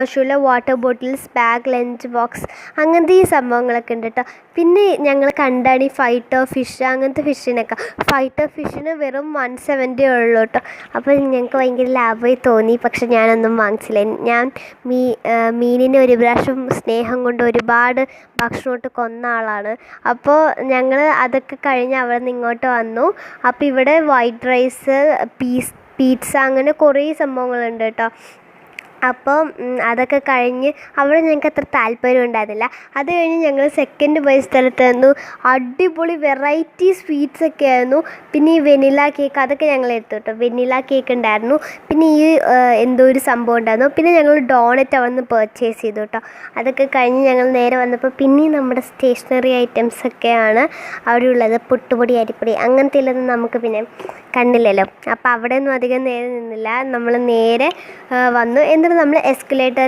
ആവശ്യമുള്ള water bottles, bag, lunch box അങ്ങനത്തെ ഈ സംഭവങ്ങളൊക്കെ ഉണ്ട് കേട്ടോ. പിന്നെ ഞങ്ങൾ കണ്ടാണ് ഈ ഫൈറ്റർ ഫിഷ്, അങ്ങനത്തെ ഫിഷിനൊക്കെ. ഫൈറ്റർ ഫിഷിന് വെറും 170 ഉള്ളൂ കേട്ടോ. അപ്പോൾ ഞങ്ങൾക്ക് ഭയങ്കര ലാഭമായി തോന്നി. പക്ഷെ ഞാനൊന്നും വാങ്ങിച്ചില്ല. ഞാൻ മീനിനെ ഒരു പ്രാവശ്യം സ്നേഹം കൊണ്ട് ഒരുപാട് ഭക്ഷണമിട്ട് കൊന്ന ആളാണ്. അപ്പോൾ ഞങ്ങൾ അതൊക്കെ കഴിഞ്ഞ് അവിടെ നിന്ന് ഇങ്ങോട്ട് വന്നു. അപ്പോൾ ഇവിടെ വൈറ്റ് റൈസ്, പീറ്റ്സ അങ്ങനെ കുറേ സംഭവങ്ങളുണ്ട് കേട്ടോ. അപ്പോൾ അതൊക്കെ കഴിഞ്ഞ് അവിടെ ഞങ്ങൾക്ക് അത്ര താല്പര്യം ഉണ്ടായിരുന്നില്ല. അത് കഴിഞ്ഞ് ഞങ്ങൾ സെക്കൻഡ് പോയ സ്ഥലത്ത് നിന്നു. അടിപൊളി വെറൈറ്റി സ്വീറ്റ്സൊക്കെ ആയിരുന്നു. പിന്നെ ഈ വെനില കേക്ക് അതൊക്കെ ഞങ്ങൾ എടുത്തു കേട്ടോ. വെനില കേക്ക് ഉണ്ടായിരുന്നു. പിന്നെ ഈ എന്തോ ഒരു സംഭവം ഉണ്ടായിരുന്നു. പിന്നെ ഞങ്ങൾ ഡോണറ്റ് അവിടെ നിന്ന് പർച്ചേസ് ചെയ്തു കേട്ടോ. അതൊക്കെ കഴിഞ്ഞ് ഞങ്ങൾ നേരെ വന്നപ്പോൾ പിന്നെയും നമ്മുടെ സ്റ്റേഷനറി ഐറ്റംസൊക്കെയാണ് അവിടെ ഉള്ളത്. പുട്ടുപൊടി, അരിപ്പൊടി അങ്ങനത്തെ ഉള്ളതൊന്നും നമുക്ക് പിന്നെ കണ്ടില്ലല്ലോ. അപ്പോൾ അവിടെ ഒന്നും അധികം നേരെ നിന്നില്ല. നമ്മൾ നേരെ വന്നു. എന്നിട്ട് നമ്മൾ എസ്കലേറ്ററിൽ